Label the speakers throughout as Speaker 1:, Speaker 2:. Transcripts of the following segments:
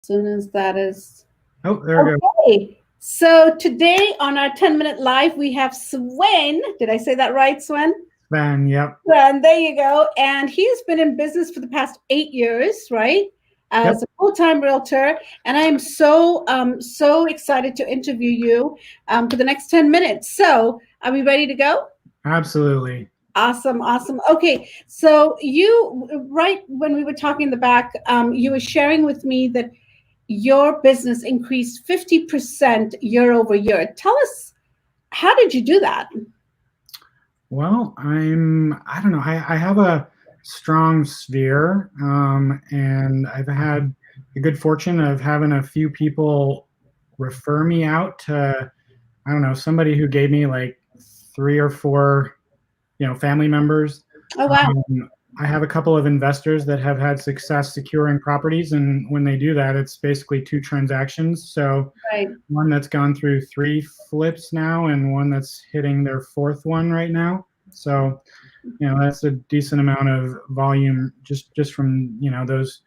Speaker 1: Soon as that is.
Speaker 2: Oh, there we go.
Speaker 1: Okay. So today on our 10-minute live, we have Sven. Did I say that right, Sven?
Speaker 2: Sven, yep.
Speaker 1: Sven, there you go. And he's been in business for the past 8 years, right? As a full-time realtor. And I'm so excited to interview you for the next 10 minutes. So are we ready to go?
Speaker 2: Absolutely.
Speaker 1: Awesome. Okay, so you, right when we were talking in the back, you were sharing with me that your business increased 50% year over year. Tell us, how did you do that?
Speaker 2: Well, I don't know. I have a strong sphere, and I've had the good fortune of having a few people refer me out to, I don't know, somebody who gave me like 3 or 4, family members.
Speaker 1: Oh, wow.
Speaker 2: I have a couple of investors that have had success securing properties, and when they do that, it's basically 2 transactions. So
Speaker 1: Right.
Speaker 2: one that's gone through 3 flips now, and one that's hitting their 4th one right now. So, that's a decent amount of volume just from those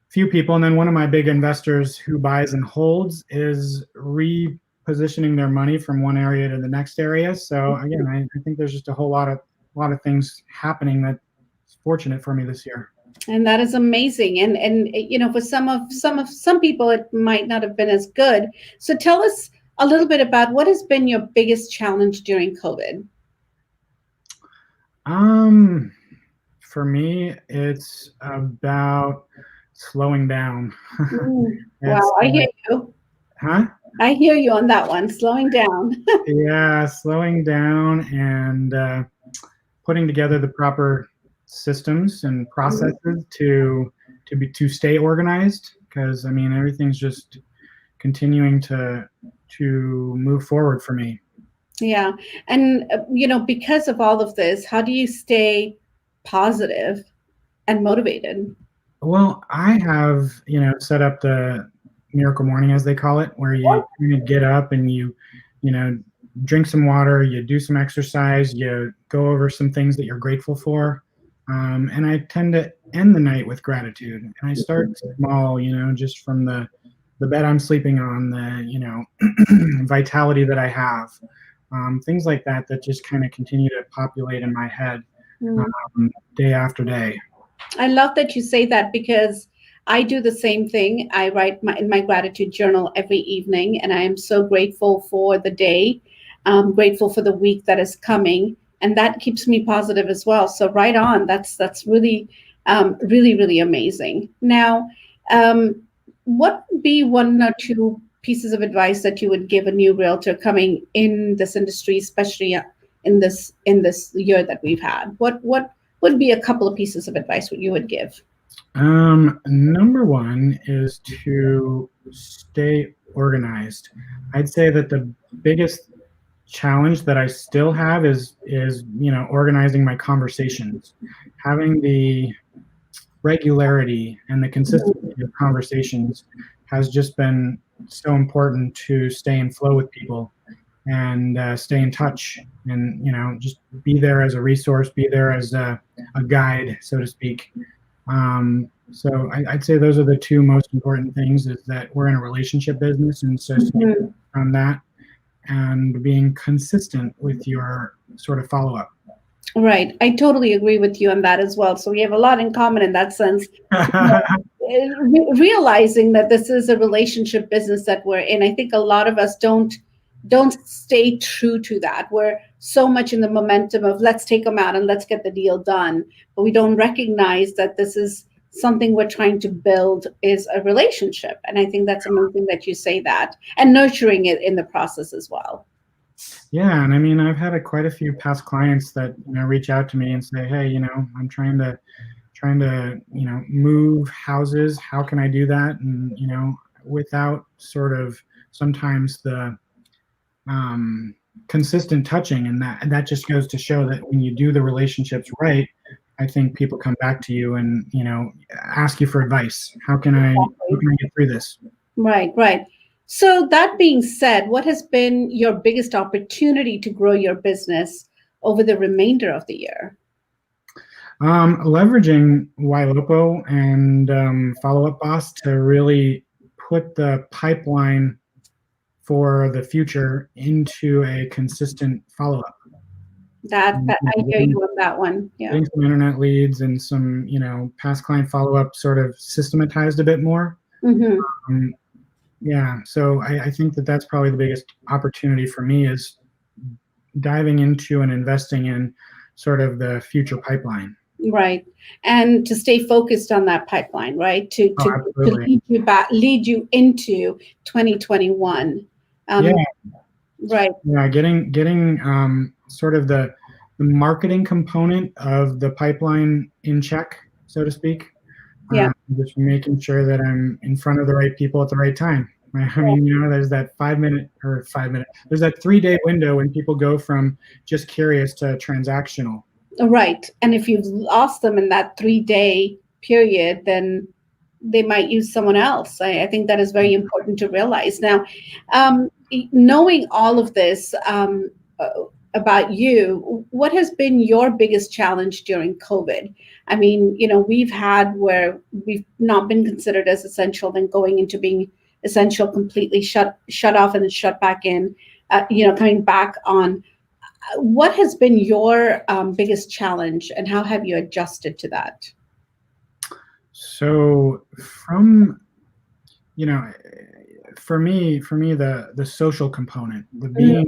Speaker 2: few people. And then one of my big investors who buys and holds is repositioning their money from one area to the next area. So again, I think there's just a whole lot of things happening that's fortunate for me this year.
Speaker 1: And that is amazing. And for some people, it might not have been as good. So tell us a little bit about what has been your biggest challenge during COVID.
Speaker 2: For me, it's about slowing down.
Speaker 1: Wow, I hear you.
Speaker 2: Huh?
Speaker 1: I hear you on that one, slowing down.
Speaker 2: Yeah, slowing down and putting together the proper systems and processes to stay organized, because everything's just continuing to move forward for me.
Speaker 1: Yeah. And because of all of this, how do you stay positive and motivated?
Speaker 2: Well, I have set up the miracle morning, as they call it, where you get up and you drink some water, you do some exercise, you go over some things that you're grateful for. And I tend to end the night with gratitude. And I start small, just from the bed I'm sleeping on, the, vitality that I have, things like that just kind of continue to populate in my head day after day.
Speaker 1: I love that you say that, because I do the same thing. I write in my gratitude journal every evening, and I am so grateful for the day. I'm grateful for the week that is coming, and that keeps me positive as well. So right on, that's really, really amazing. Now, what would be 1 or 2 pieces of advice that you would give a new realtor coming in this industry, especially in this year that we've had? What would be a couple of pieces of advice what you would give?
Speaker 2: Number 1 is to stay organized. I'd say that the biggest challenge that I still have is organizing my conversations. Having the regularity and the consistency of conversations has just been so important to stay in flow with people and stay in touch, and just be there as a resource, be there as a guide, so to speak. So I'd say those are the 2 most important things, is that we're in a relationship business, and so on that, and being consistent with your sort of follow-up.
Speaker 1: Right. I totally agree with you on that as well. So we have a lot in common in that sense. Realizing that this is a relationship business that we're in, I think a lot of us don't stay true to that. We're so much in the momentum of let's take them out and let's get the deal done. But we don't recognize that this is something we're trying to build, is a relationship. And I think that's amazing that you say that, and nurturing it in the process as well.
Speaker 2: Yeah, and I've had quite a few past clients that reach out to me and say, hey, I'm trying to move houses. How can I do that? And without sort of sometimes the consistent touching, and that just goes to show that when you do the relationships right, I think people come back to you and ask you for advice. How can I get through this?
Speaker 1: Right. So that being said, what has been your biggest opportunity to grow your business over the remainder of the year?
Speaker 2: Leveraging YLOPO and Follow Up Boss to really put the pipeline for the future into a consistent follow-up.
Speaker 1: That I hear you on that one. Yeah.
Speaker 2: Getting some internet leads and some, past client follow-up sort of systematized a bit more.
Speaker 1: Mm-hmm.
Speaker 2: Yeah, so I think that that's probably the biggest opportunity for me is diving into and investing in sort of the future pipeline.
Speaker 1: Right. And to stay focused on that pipeline, right? To
Speaker 2: Absolutely.
Speaker 1: lead you into 2021.
Speaker 2: Yeah.
Speaker 1: Right.
Speaker 2: Yeah, getting sort of the marketing component of the pipeline in check, so to speak.
Speaker 1: Yeah.
Speaker 2: Just making sure that I'm in front of the right people at the right time. I mean, there's that 5 minute or 5 minute. There's that 3-day window when people go from just curious to transactional.
Speaker 1: Right. And if you've lost them in that 3-day period, then they might use someone else. I think that is very important to realize. Now, knowing all of this about you, what has been your biggest challenge during COVID? I mean, we've had where we've not been considered as essential, then going into being essential, completely shut off and then shut back in, coming back on. What has been your biggest challenge, and how have you adjusted to that?
Speaker 2: So for me, the social component, the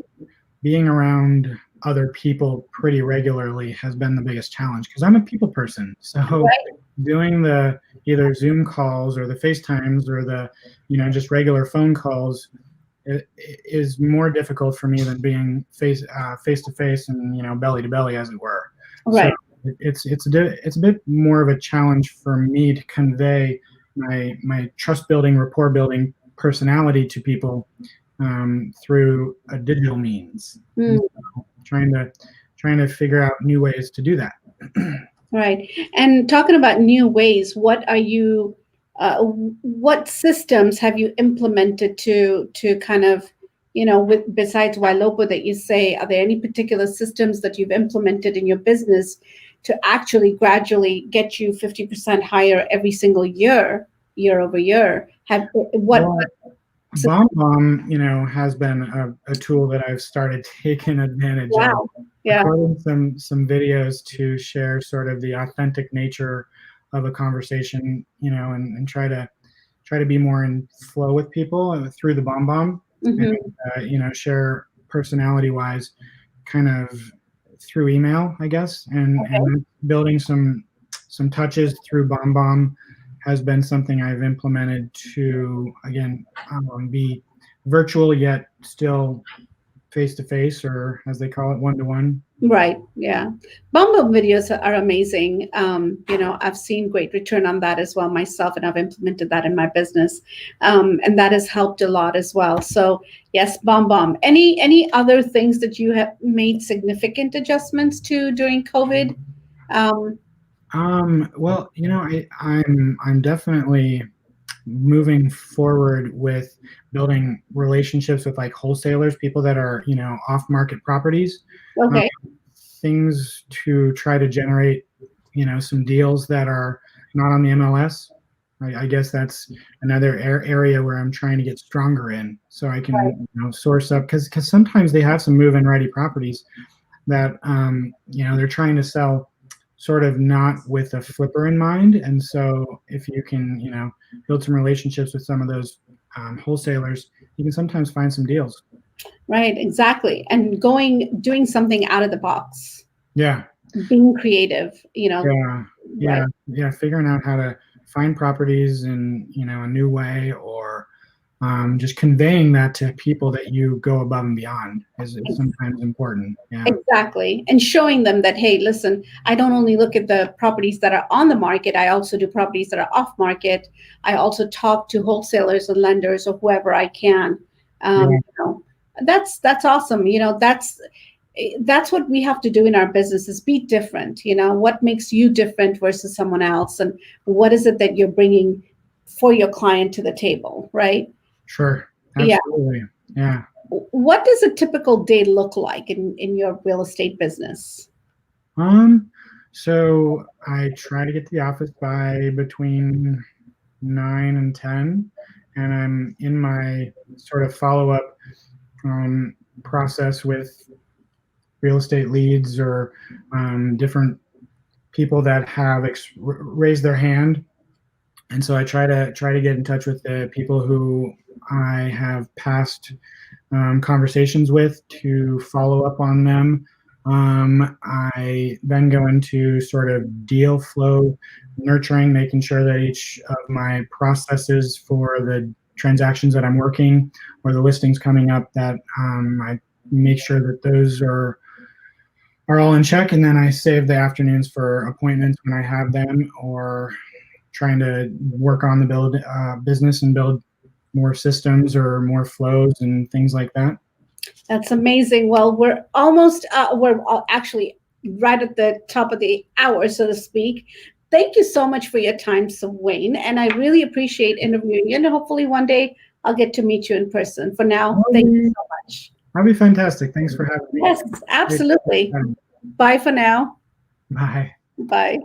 Speaker 2: being around other people pretty regularly has been the biggest challenge because I'm a people person. So doing the either Zoom calls or the FaceTimes or the, just regular phone calls is more difficult for me than being face to face and, belly to belly, as it were.
Speaker 1: Right.
Speaker 2: So it's a bit more of a challenge for me to convey my trust building, rapport building personality to people through a digital means. So trying to figure out new ways to do that.
Speaker 1: Right. And talking about new ways, what are you? What systems have you implemented to kind of, besides Ylopo that you say, are there any particular systems that you've implemented in your business to actually gradually get you 50% higher every single year over year?
Speaker 2: BombBomb, has been a tool that I've started taking advantage of.
Speaker 1: Yeah.
Speaker 2: Recording some videos to share sort of the authentic nature of a conversation, and try to be more in flow with people through the BombBomb, and, share personality wise, kind of through email, I guess, and building some touches through BombBomb has been something I've implemented to, again, be virtual yet still face-to-face, or as they call it, one-to-one.
Speaker 1: Right. Yeah. BombBomb videos are amazing. I've seen great return on that as well myself, and I've implemented that in my business. And that has helped a lot as well. So yes, BombBomb. Any other things that you have made significant adjustments to during COVID?
Speaker 2: Well, I'm definitely moving forward with building relationships with like wholesalers, people that are, off market properties,
Speaker 1: Okay.
Speaker 2: Things to try to generate, some deals that are not on the MLS. I guess that's another area where I'm trying to get stronger in, so I can, source up, because sometimes they have some move-in ready properties that, they're trying to sell sort of not with a flipper in mind. And so if you can, build some relationships with some of those wholesalers, you can sometimes find some deals.
Speaker 1: Right, exactly. And doing something out of the box.
Speaker 2: Yeah.
Speaker 1: Being creative,
Speaker 2: Yeah.
Speaker 1: Right.
Speaker 2: Yeah. Figuring out how to find properties in, a new way, or just conveying that to people that you go above and beyond is sometimes important. Yeah.
Speaker 1: Exactly. And showing them that, hey, listen, I don't only look at the properties that are on the market, I also do properties that are off market. I also talk to wholesalers and lenders or whoever I can. That's awesome. That's what we have to do in our business, is be different. What makes you different versus someone else, and what is it that you're bringing for your client to the table, right?
Speaker 2: Sure. Absolutely. Yeah.
Speaker 1: What does a typical day look like in your real estate business?
Speaker 2: So I try to get to the office by between 9 and 10, and I'm in my sort of follow-up process with real estate leads or different people that have raised their hand. And so I try to get in touch with the people who I have past conversations with to follow up on them. I then go into sort of deal flow nurturing, making sure that each of my processes for the transactions that I'm working or the listings coming up, that I make sure that those are all in check, and then I save the afternoons for appointments when I have them, or trying to work on the business and build more systems or more flows and things like that.
Speaker 1: That's amazing. Well, we're almost, we're actually right at the top of the hour, so to speak. Thank you so much for your time, Sven, and I really appreciate interviewing you. And hopefully one day I'll get to meet you in person. For now, thank you so much.
Speaker 2: That'd be fantastic. Thanks for having me.
Speaker 1: Yes, absolutely. Bye for now.
Speaker 2: Bye.
Speaker 1: Bye.